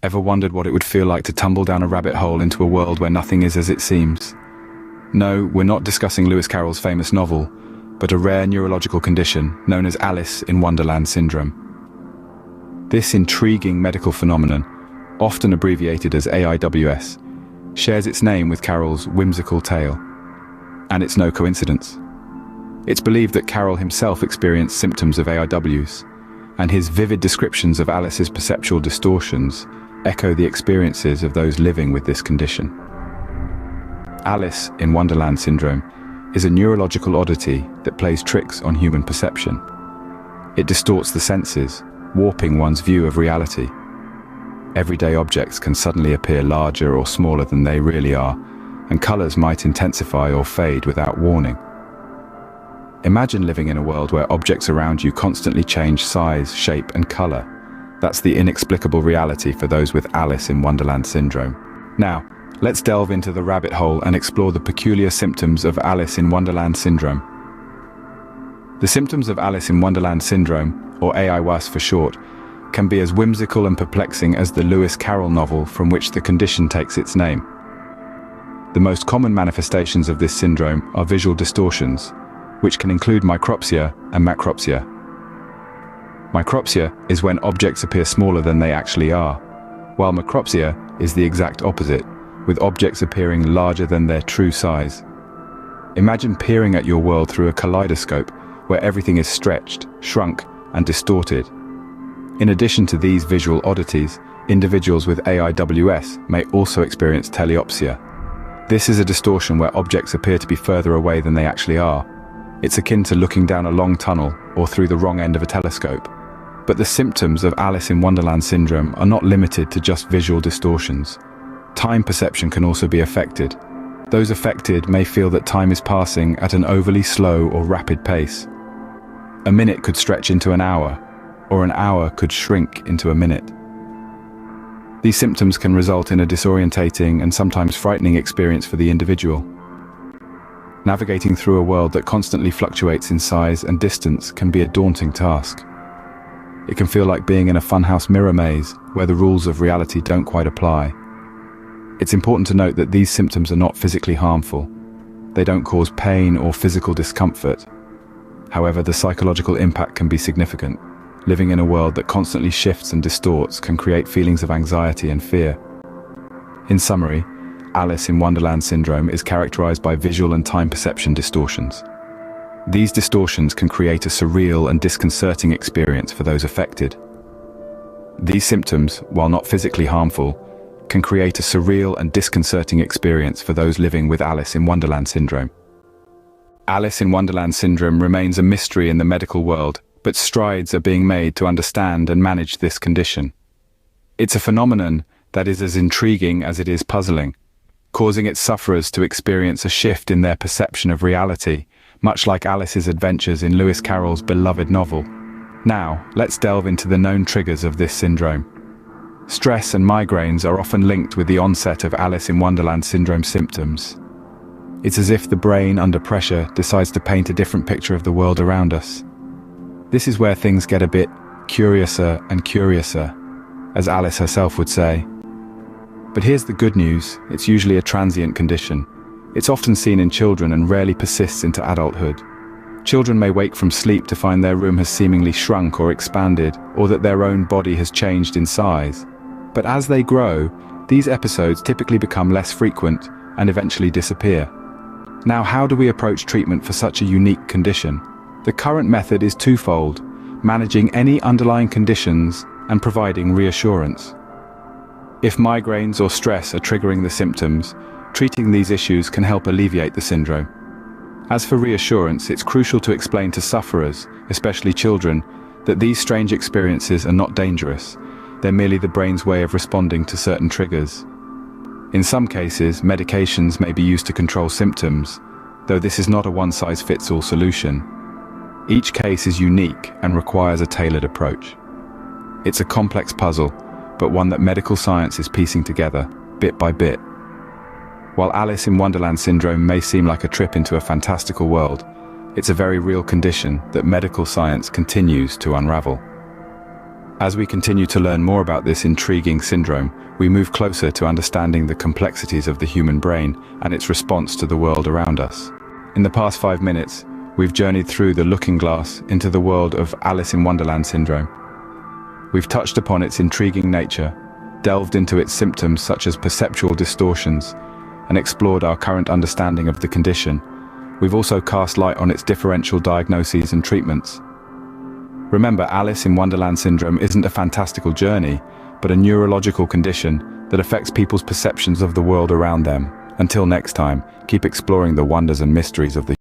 Ever wondered what it would feel like to tumble down a rabbit hole into a world where nothing is as it seems? No, we're not discussing Lewis Carroll's famous novel, but a rare neurological condition known as Alice in Wonderland Syndrome. This intriguing medical phenomenon, often abbreviated as AIWS, shares its name with Carroll's whimsical tale. And it's no coincidence. It's believed that Carroll himself experienced symptoms of AIWS, and his vivid descriptions of Alice's perceptual distortions echo the experiences of those living with this condition. Alice in Wonderland Syndrome is a neurological oddity that plays tricks on human perception. It distorts the senses, warping one's view of reality. Everyday objects can suddenly appear larger or smaller than they really are, and colors might intensify or fade without warning. Imagine living in a world where objects around you constantly change size, shape, and color. That's the inexplicable reality for those with Alice in Wonderland Syndrome. Now, let's delve into the rabbit hole and explore the peculiar symptoms of Alice in Wonderland Syndrome. The symptoms of Alice in Wonderland Syndrome, or AIWS for short, can be as whimsical and perplexing as the Lewis Carroll novel from which the condition takes its name. The most common manifestations of this syndrome are visual distortions, which can include micropsia and macropsia. Micropsia is when objects appear smaller than they actually are, while macropsia is the exact opposite, with objects appearing larger than their true size. Imagine peering at your world through a kaleidoscope where everything is stretched, shrunk, and distorted. In addition to these visual oddities, individuals with AIWS may also experience teleopsia. This is a distortion where objects appear to be further away than they actually are. It's akin to looking down a long tunnel or through the wrong end of a telescope. But the symptoms of Alice in Wonderland Syndrome are not limited to just visual distortions. Time perception can also be affected. Those affected may feel that time is passing at an overly slow or rapid pace. A minute could stretch into an hour, or an hour could shrink into a minute. These symptoms can result in a disorientating and sometimes frightening experience for the individual. Navigating through a world that constantly fluctuates in size and distance can be a daunting task. It can feel like being in a funhouse mirror maze where the rules of reality don't quite apply. It's important to note that these symptoms are not physically harmful. They don't cause pain or physical discomfort. However, the psychological impact can be significant. Living in a world that constantly shifts and distorts can create feelings of anxiety and fear. In summary, Alice in Wonderland Syndrome is characterized by visual and time perception distortions. These distortions can create a surreal and disconcerting experience for those affected. These symptoms, while not physically harmful, can create a surreal and disconcerting experience for those living with Alice in Wonderland Syndrome. Alice in Wonderland Syndrome remains a mystery in the medical world, but strides are being made to understand and manage this condition. It's a phenomenon that is as intriguing as it is puzzling, causing its sufferers to experience a shift in their perception of reality, much like Alice's adventures in Lewis Carroll's beloved novel. Now, let's delve into the known triggers of this syndrome. Stress and migraines are often linked with the onset of Alice in Wonderland Syndrome symptoms. It's as if the brain, under pressure, decides to paint a different picture of the world around us. This is where things get a bit curiouser and curiouser, as Alice herself would say. But here's the good news: it's usually a transient condition. It's often seen in children and rarely persists into adulthood. Children may wake from sleep to find their room has seemingly shrunk or expanded, or that their own body has changed in size. But as they grow, these episodes typically become less frequent and eventually disappear. Now, how do we approach treatment for such a unique condition? The current method is twofold: managing any underlying conditions and providing reassurance. If migraines or stress are triggering the symptoms, treating these issues can help alleviate the syndrome. As for reassurance, it's crucial to explain to sufferers, especially children, that these strange experiences are not dangerous. They're merely the brain's way of responding to certain triggers. In some cases, medications may be used to control symptoms, though this is not a one-size-fits-all solution. Each case is unique and requires a tailored approach. It's a complex puzzle, but one that medical science is piecing together, bit by bit. While Alice in Wonderland Syndrome may seem like a trip into a fantastical world, it's a very real condition that medical science continues to unravel. As we continue to learn more about this intriguing syndrome, we move closer to understanding the complexities of the human brain and its response to the world around us. In the past 5 minutes, we've journeyed through the looking glass into the world of Alice in Wonderland Syndrome. We've touched upon its intriguing nature, delved into its symptoms such as perceptual distortions, and explored our current understanding of the condition. We've also cast light on its differential diagnoses and treatments. Remember, Alice in Wonderland Syndrome isn't a fantastical journey, but a neurological condition that affects people's perceptions of the world around them. Until next time, keep exploring the wonders and mysteries of the